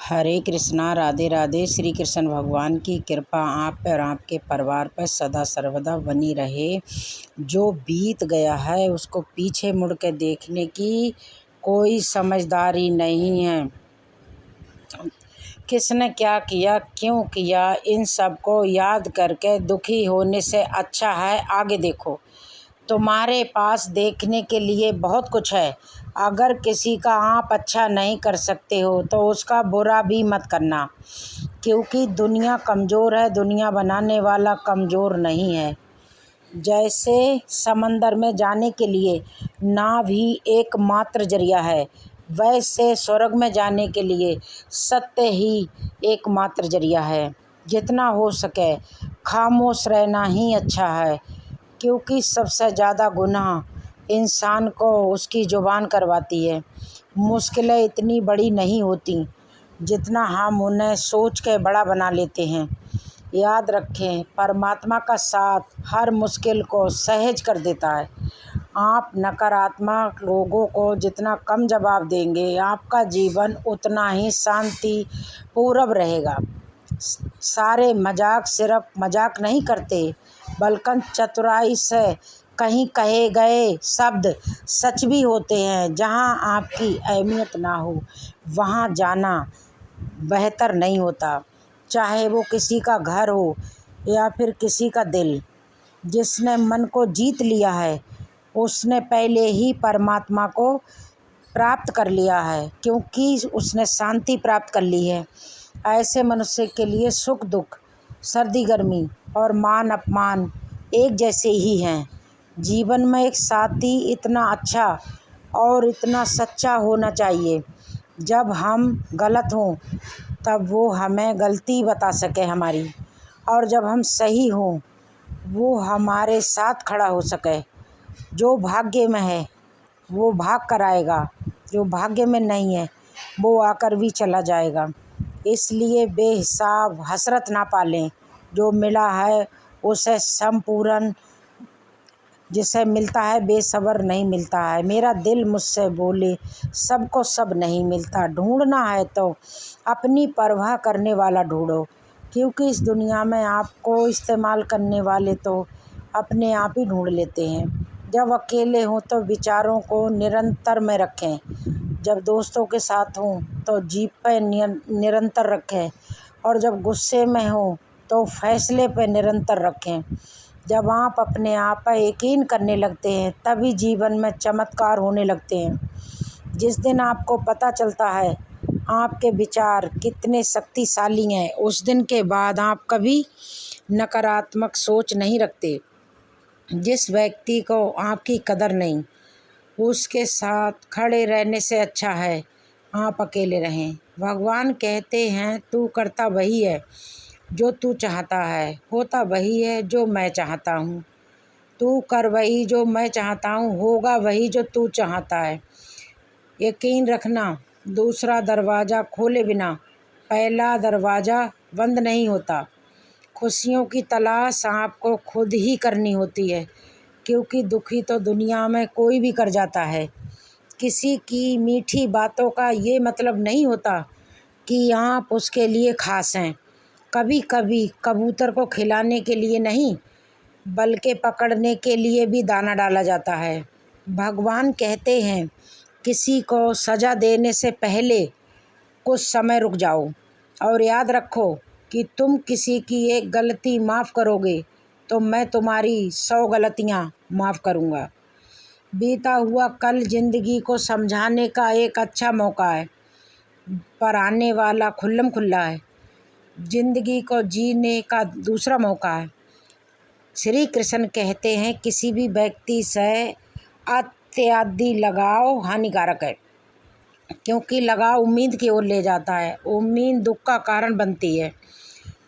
हरे कृष्णा, राधे राधे। श्री कृष्ण भगवान की कृपा आप पर और आपके परिवार पर सदा सर्वदा बनी रहे। जो बीत गया है उसको पीछे मुड़ के देखने की कोई समझदारी नहीं है। किसने क्या किया, क्यों किया, इन सब को याद करके दुखी होने से अच्छा है आगे देखो। तुम्हारे पास देखने के लिए बहुत कुछ है। अगर किसी का आप अच्छा नहीं कर सकते हो तो उसका बुरा भी मत करना, क्योंकि दुनिया कमज़ोर है, दुनिया बनाने वाला कमज़ोर नहीं है। जैसे समंदर में जाने के लिए नाव ही एकमात्र जरिया है, वैसे स्वर्ग में जाने के लिए सत्य ही एकमात्र जरिया है। जितना हो सके खामोश रहना ही अच्छा है, क्योंकि सबसे ज़्यादा गुनाह इंसान को उसकी ज़ुबान करवाती है। मुश्किलें इतनी बड़ी नहीं होती जितना हम उन्हें सोच के बड़ा बना लेते हैं। याद रखें, परमात्मा का साथ हर मुश्किल को सहज कर देता है। आप नकारात्मक लोगों को जितना कम जवाब देंगे, आपका जीवन उतना ही शांति पूर्व रहेगा। सारे मजाक सिर्फ मजाक नहीं करते, बल्कि चतुराई से कहीं कहे गए शब्द सच भी होते हैं। जहां आपकी अहमियत ना हो वहां जाना बेहतर नहीं होता, चाहे वो किसी का घर हो या फिर किसी का दिल। जिसने मन को जीत लिया है उसने पहले ही परमात्मा को प्राप्त कर लिया है, क्योंकि उसने शांति प्राप्त कर ली है। ऐसे मनुष्य के लिए सुख दुख, सर्दी गर्मी और मान अपमान एक जैसे ही हैं। जीवन में एक साथी इतना अच्छा और इतना सच्चा होना चाहिए, जब हम गलत हों तब वो हमें गलती बता सके हमारी, और जब हम सही हों वो हमारे साथ खड़ा हो सके। जो भाग्य में है वो भाग कर आएगा, जो भाग्य में नहीं है वो आकर भी चला जाएगा। इसलिए बेहिसाब हसरत ना पालें। जो मिला है उसे संपूर्ण, जिसे मिलता है बेसब्र नहीं मिलता है। मेरा दिल मुझसे बोले सबको सब नहीं मिलता। ढूंढना है तो अपनी परवाह करने वाला ढूंढो, क्योंकि इस दुनिया में आपको इस्तेमाल करने वाले तो अपने आप ही ढूंढ लेते हैं। जब अकेले हों तो विचारों को निरंतर में रखें, जब दोस्तों के साथ हों तो जीभ पे निरंतर रखें, और जब गुस्से में हों तो फैसले पे निरंतर रखें। जब आप अपने आप पर यकीन करने लगते हैं तभी जीवन में चमत्कार होने लगते हैं। जिस दिन आपको पता चलता है आपके विचार कितने शक्तिशाली हैं, उस दिन के बाद आप कभी नकारात्मक सोच नहीं रखते। जिस व्यक्ति को आपकी कदर नहीं, उसके साथ खड़े रहने से अच्छा है आप अकेले रहें। भगवान कहते हैं तू करता वही है जो तू चाहता है, होता वही है जो मैं चाहता हूँ। तू कर वही जो मैं चाहता हूँ, होगा वही जो तू चाहता है। यकीन रखना, दूसरा दरवाज़ा खोले बिना पहला दरवाज़ा बंद नहीं होता। खुशियों की तलाश आपको खुद ही करनी होती है, क्योंकि दुखी तो दुनिया में कोई भी कर जाता है। किसी की मीठी बातों का ये मतलब नहीं होता कि आप उसके लिए खास हैं। कभी कभी कबूतर को खिलाने के लिए नहीं, बल्कि पकड़ने के लिए भी दाना डाला जाता है। भगवान कहते हैं किसी को सज़ा देने से पहले कुछ समय रुक जाओ, और याद रखो कि तुम किसी की एक गलती माफ़ करोगे तो मैं तुम्हारी 100 गलतियाँ माफ़ करूँगा। बीता हुआ कल ज़िंदगी को समझाने का एक अच्छा मौका है, पर आने वाला खुल्लम खुल्ला है। ज़िंदगी को जीने का दूसरा मौका है। श्री कृष्ण कहते हैं किसी भी व्यक्ति से अत्यधिक लगाव हानिकारक है, क्योंकि लगाव उम्मीद की ओर ले जाता है। उम्मीद दुख का कारण बनती है।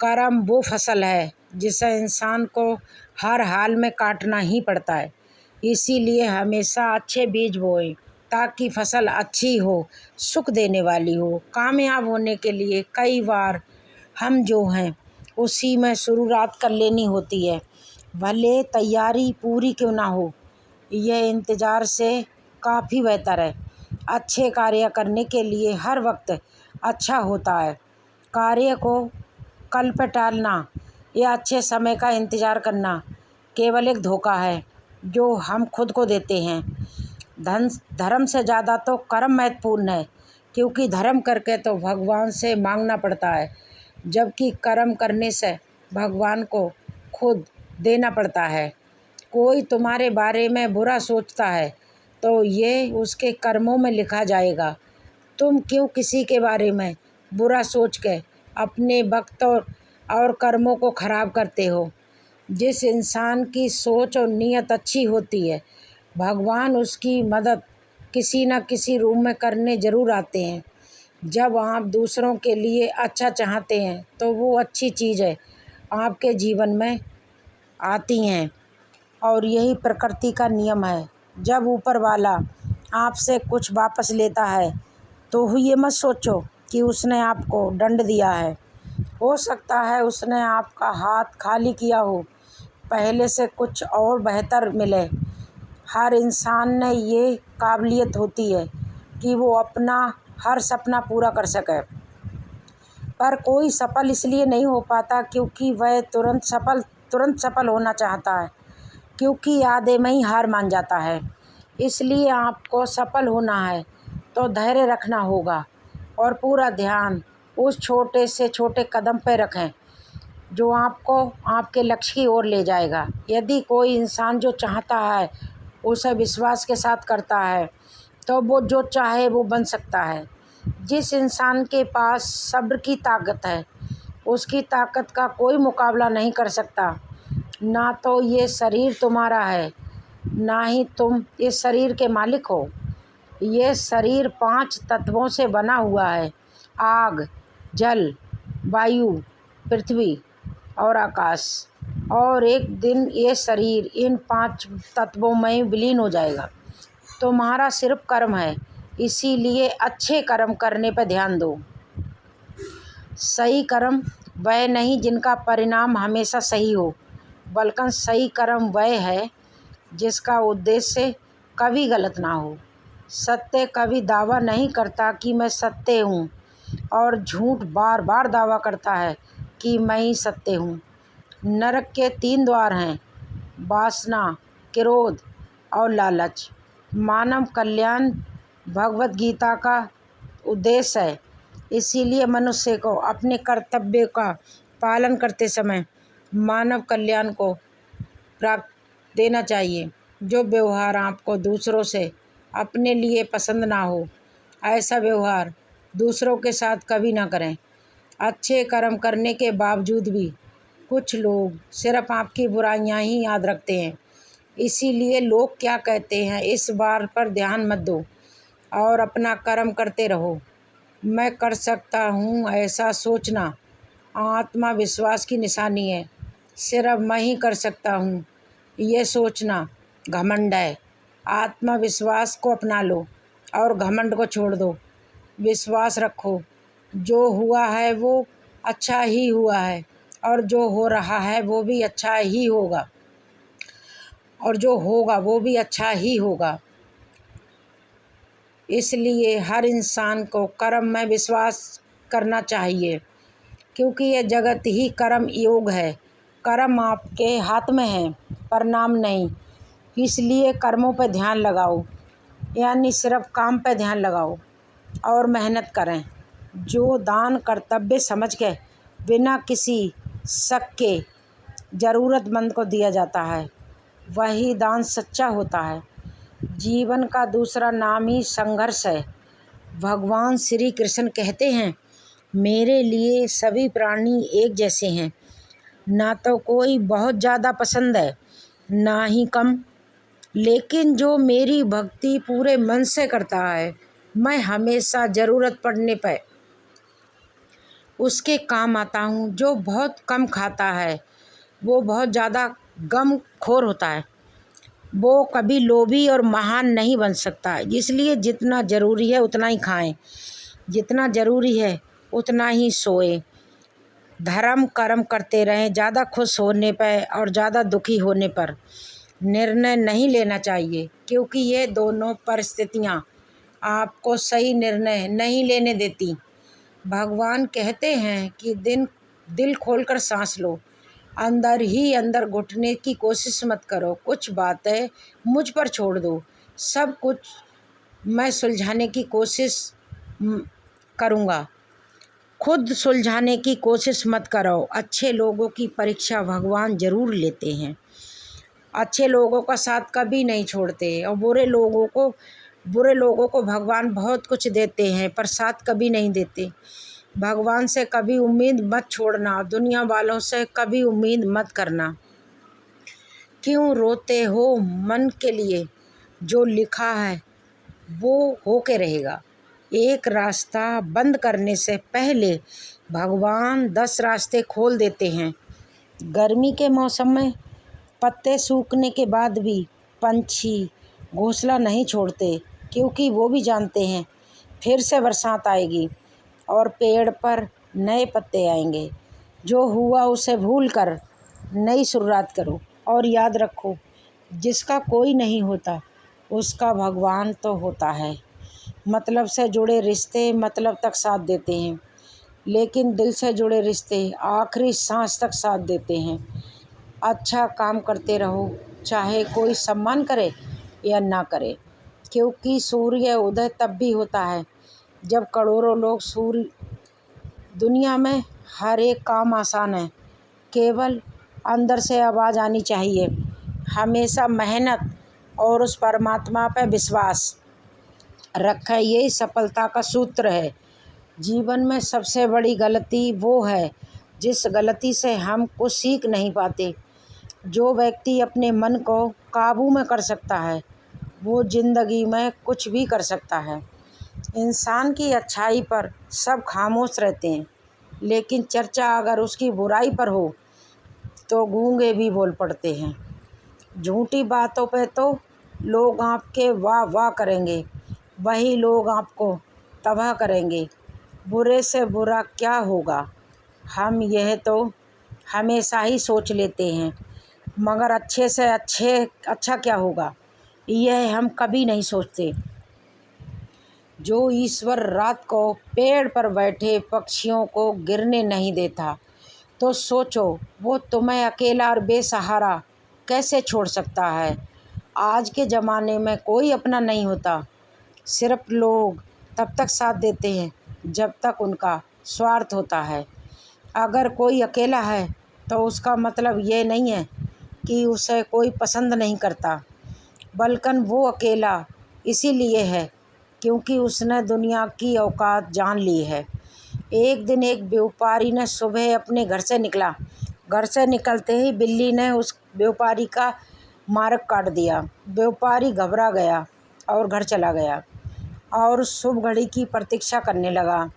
कर्म वो फसल है जिसे इंसान को हर हाल में काटना ही पड़ता है। इसीलिए हमेशा अच्छे बीज बोएं ताकि फसल अच्छी हो, सुख देने वाली हो। कामयाब होने के लिए कई बार हम जो हैं उसी में शुरुआत कर लेनी होती है, भले तैयारी पूरी क्यों ना हो। यह इंतज़ार से काफ़ी बेहतर है। अच्छे कार्य करने के लिए हर वक्त अच्छा होता है। कार्य को कल पर टालना या अच्छे समय का इंतज़ार करना केवल एक धोखा है जो हम खुद को देते हैं। धर्म से ज़्यादा तो कर्म महत्वपूर्ण है, क्योंकि धर्म करके तो भगवान से मांगना पड़ता है, जबकि कर्म करने से भगवान को खुद देना पड़ता है। कोई तुम्हारे बारे में बुरा सोचता है तो ये उसके कर्मों में लिखा जाएगा। तुम क्यों किसी के बारे में बुरा सोच के अपने वक्त और कर्मों को खराब करते हो? जिस इंसान की सोच और नीयत अच्छी होती है, भगवान उसकी मदद किसी न किसी रूप में करने ज़रूर आते हैं। जब आप दूसरों के लिए अच्छा चाहते हैं तो वो अच्छी चीज़ है आपके जीवन में आती हैं, और यही प्रकृति का नियम है। जब ऊपर वाला आपसे कुछ वापस लेता है तो ये मत सोचो कि उसने आपको दंड दिया है। हो सकता है उसने आपका हाथ खाली किया हो, पहले से कुछ और बेहतर मिले। हर इंसान ने ये काबिलियत होती है कि वो अपना हर सपना पूरा कर सके, पर कोई सफल इसलिए नहीं हो पाता क्योंकि वह तुरंत सफल होना चाहता है, क्योंकि आधे में ही हार मान जाता है। इसलिए आपको सफल होना है तो धैर्य रखना होगा और पूरा ध्यान उस छोटे से छोटे कदम पर रखें जो आपको आपके लक्ष्य की ओर ले जाएगा। यदि कोई इंसान जो चाहता है उसे विश्वास के साथ करता है तो वो जो चाहे वो बन सकता है। जिस इंसान के पास सब्र की ताकत है, उसकी ताकत का कोई मुकाबला नहीं कर सकता। ना तो ये शरीर तुम्हारा है, ना ही तुम इस शरीर के मालिक हो। ये शरीर 5 तत्वों से बना हुआ है: आग, जल, वायु, पृथ्वी और आकाश। और एक दिन ये शरीर इन 5 तत्वों में विलीन हो जाएगा। तुम्हारा सिर्फ कर्म है, इसीलिए अच्छे कर्म करने पर ध्यान दो। सही कर्म वह नहीं जिनका परिणाम हमेशा सही हो, बल्कि सही कर्म वह है जिसका उद्देश्य कभी गलत ना हो। सत्य कभी दावा नहीं करता कि मैं सत्य हूँ, और झूठ बार बार दावा करता है कि मैं ही सत्य हूँ। नरक के 3 द्वार हैं: वासना, क्रोध और लालच। मानव कल्याण भगवत गीता का उद्देश्य है। इसीलिए मनुष्य को अपने कर्तव्य का पालन करते समय मानव कल्याण को प्राप्त देना चाहिए। जो व्यवहार आपको दूसरों से अपने लिए पसंद ना हो, ऐसा व्यवहार दूसरों के साथ कभी ना करें। अच्छे कर्म करने के बावजूद भी कुछ लोग सिर्फ आपकी बुराइयां ही याद रखते हैं। इसीलिए लोग क्या कहते हैं इस बार पर ध्यान मत दो और अपना कर्म करते रहो। मैं कर सकता हूँ ऐसा सोचना आत्मविश्वास की निशानी है। सिर्फ मैं ही कर सकता हूँ ये सोचना घमंड है। आत्मविश्वास को अपना लो और घमंड को छोड़ दो। विश्वास रखो, जो हुआ है वो अच्छा ही हुआ है, और जो हो रहा है वो भी अच्छा ही होगा, और जो होगा वो भी अच्छा ही होगा। इसलिए हर इंसान को कर्म में विश्वास करना चाहिए, क्योंकि यह जगत ही कर्म योग है। कर्म आपके हाथ में है, परिणाम नहीं। इसलिए कर्मों पर ध्यान लगाओ, यानी सिर्फ काम पर ध्यान लगाओ और मेहनत करें। जो दान कर्तव्य समझ के बिना किसी शक के ज़रूरतमंद को दिया जाता है, वही दान सच्चा होता है। जीवन का दूसरा नाम ही संघर्ष है। भगवान श्री कृष्ण कहते हैं, मेरे लिए सभी प्राणी एक जैसे हैं। ना तो कोई बहुत ज़्यादा पसंद है, ना ही कम। लेकिन जो मेरी भक्ति पूरे मन से करता है, मैं हमेशा ज़रूरत पड़ने पर उसके काम आता हूँ। जो बहुत कम खाता है वो बहुत ज़्यादा गमखोर होता है। वो कभी लोभी और महान नहीं बन सकता। इसलिए जितना ज़रूरी है उतना ही खाएं, जितना ज़रूरी है उतना ही सोएं। धर्म कर्म करते रहें। ज़्यादा खुश होने पर और ज़्यादा दुखी होने पर निर्णय नहीं लेना चाहिए, क्योंकि ये दोनों परिस्थितियाँ आपको सही निर्णय नहीं लेने देती। भगवान कहते हैं कि दिल खोलकर सांस लो, अंदर ही अंदर घुटने की कोशिश मत करो, कुछ बातें मुझ पर छोड़ दो, सब कुछ मैं सुलझाने की कोशिश करूँगा। खुद सुलझाने की कोशिश मत करो। अच्छे लोगों की परीक्षा भगवान ज़रूर लेते हैं। अच्छे लोगों का साथ कभी नहीं छोड़ते, और बुरे लोगों को भगवान बहुत कुछ देते हैं पर साथ कभी नहीं देते। भगवान से कभी उम्मीद मत छोड़ना, दुनिया वालों से कभी उम्मीद मत करना। क्यों रोते हो मन के लिए? जो लिखा है वो होके रहेगा। एक रास्ता बंद करने से पहले भगवान 10 रास्ते खोल देते हैं। गर्मी के मौसम में पत्ते सूखने के बाद भी पंछी घोंसला नहीं छोड़ते, क्योंकि वो भी जानते हैं फिर से बरसात आएगी और पेड़ पर नए पत्ते आएंगे। जो हुआ उसे भूल कर नई शुरुआत करो, और याद रखो, जिसका कोई नहीं होता उसका भगवान तो होता है। मतलब से जुड़े रिश्ते मतलब तक साथ देते हैं, लेकिन दिल से जुड़े रिश्ते आखिरी सांस तक साथ देते हैं। अच्छा काम करते रहो, चाहे कोई सम्मान करे या ना करे, क्योंकि सूर्य उदय तब भी होता है जब करोड़ों लोग सूर्य। दुनिया में हर एक काम आसान है, केवल अंदर से आवाज़ आनी चाहिए। हमेशा मेहनत और उस परमात्मा पर विश्वास रखें, यही सफलता का सूत्र है। जीवन में सबसे बड़ी गलती वो है जिस गलती से हम कुछ सीख नहीं पाते। जो व्यक्ति अपने मन को काबू में कर सकता है वो ज़िंदगी में कुछ भी कर सकता है। इंसान की अच्छाई पर सब खामोश रहते हैं, लेकिन चर्चा अगर उसकी बुराई पर हो तो गूंगे भी बोल पड़ते हैं। झूठी बातों पे तो लोग आपके वाह वाह करेंगे, वही लोग आपको तबाह करेंगे। बुरे से बुरा क्या होगा, हम यह तो हमेशा ही सोच लेते हैं, मगर अच्छे से अच्छा क्या होगा यह हम कभी नहीं सोचते। जो ईश्वर रात को पेड़ पर बैठे पक्षियों को गिरने नहीं देता, तो सोचो वो तुम्हें अकेला और बेसहारा कैसे छोड़ सकता है। आज के ज़माने में कोई अपना नहीं होता, सिर्फ लोग तब तक साथ देते हैं जब तक उनका स्वार्थ होता है। अगर कोई अकेला है तो उसका मतलब ये नहीं है कि उसे कोई पसंद नहीं करता, बल्कि वो अकेला इसीलिए है क्योंकि उसने दुनिया की औकात जान ली है। एक दिन एक व्यापारी ने सुबह अपने घर से निकला। घर से निकलते ही बिल्ली ने उस व्यापारी का मार्ग काट दिया। व्यापारी घबरा गया और घर चला गया और शुभ घड़ी की प्रतीक्षा करने लगा।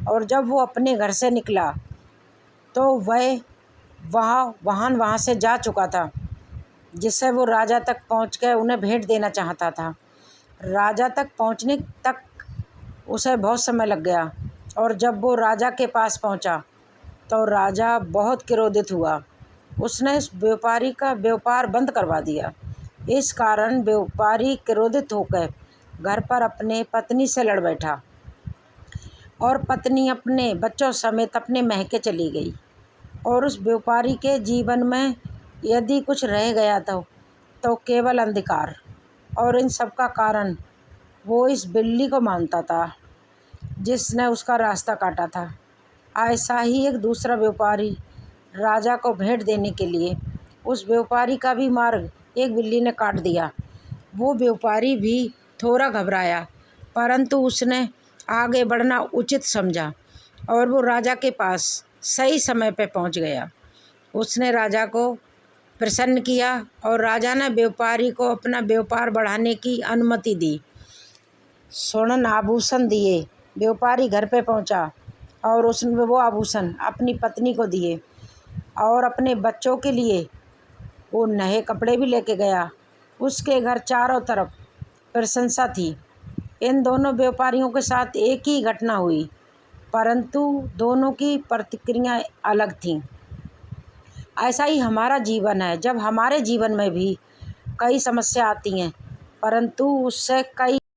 और जब वो अपने घर से निकला तो वहाँ से जा चुका था, जिससे वो राजा तक पहुँच कर उन्हें भेंट देना चाहता था। राजा तक पहुँचने तक उसे बहुत समय लग गया, और जब वो राजा के पास पहुँचा तो राजा बहुत क्रोधित हुआ। उसने इस व्यापारी का व्यापार बंद करवा दिया। इस कारण व्यापारी क्रोधित होकर घर पर अपने पत्नी से लड़ बैठा, और पत्नी अपने बच्चों समेत अपने महके चली गई। और उस व्यापारी के जीवन में यदि कुछ रह गया तो केवल अंधकार, और इन सब का कारण वो इस बिल्ली को मानता था जिसने उसका रास्ता काटा था। ऐसा ही एक दूसरा व्यापारी राजा को भेंट देने के लिए उस व्यापारी का भी मार्ग एक बिल्ली ने काट दिया। वो व्यापारी भी थोड़ा घबराया, परंतु उसने आगे बढ़ना उचित समझा और वो राजा के पास सही समय पर पहुंच गया। उसने राजा को प्रसन्न किया और राजा ने व्यापारी को अपना व्यापार बढ़ाने की अनुमति दी। स्वर्ण आभूषण दिए। व्यापारी घर पे पहुंचा और उसने वो आभूषण अपनी पत्नी को दिए, और अपने बच्चों के लिए वो नए कपड़े भी लेके गया। उसके घर चारों तरफ प्रशंसा थी। इन दोनों व्यापारियों के साथ एक ही घटना हुई, परंतु दोनों की प्रतिक्रियाएं अलग थीं। ऐसा ही हमारा जीवन है। जब हमारे जीवन में भी कई समस्या आती हैं, परंतु उससे कई